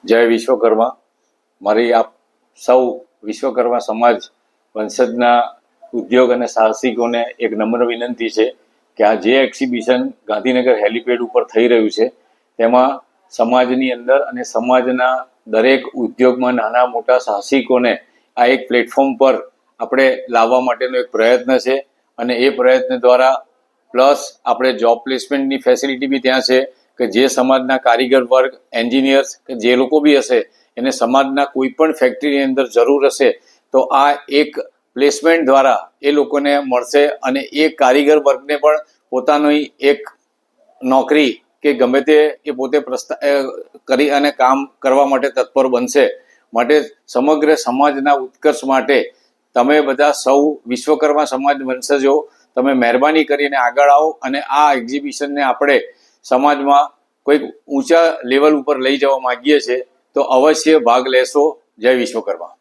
જય વિશ્વકર્મા. મારી આપ સૌ વિશ્વકર્મા સમાજ વંશજના ઉદ્યોગ અને સાહસિકોને એક નમ્ર વિનંતી છે કે આ જે એક્ઝિબિશન ગાંધીનગર હેલિપેડ ઉપર થઈ રહ્યું છે તેમાં સમાજની અંદર અને સમાજના દરેક ઉદ્યોગમાં નાના મોટા સાહસિકોને આ એક પ્લેટફોર્મ પર આપણે લાવવા માટેનો એક પ્રયત્ન છે. અને એ પ્રયત્ન દ્વારા પ્લસ આપણે જોબ પ્લેસમેન્ટની ફેસિલિટી બી ત્યાં છે કે જે સમાજના કારીગર વર્ગ, એન્જિનિયર્સ કે જે લોકો બી હશે એને સમાજના કોઈ પણ ફેક્ટરીની અંદર જરૂર હશે તો આ એક પ્લેસમેન્ટ દ્વારા એ લોકોને મળશે અને એ કારીગર વર્ગને પણ પોતાની એક નોકરી કે ગમે તે એ પોતે કરી અને કામ કરવા માટે તત્પર બનશે. માટે સમગ્ર સમાજના ઉત્કર્ષ માટે તમે બધા સૌ વિશ્વકર્મા સમાજ વંશજો તમે મહેરબાની કરીને આગળ આવો અને આ એક્ઝિબિશનને આપણે સમાજમાં કોઈક ઊંચા લેવલ ઉપર લઈ જવા માંગીએ છીએ તો અવશ્ય ભાગ લેશો. જય વિશ્વકર્મા.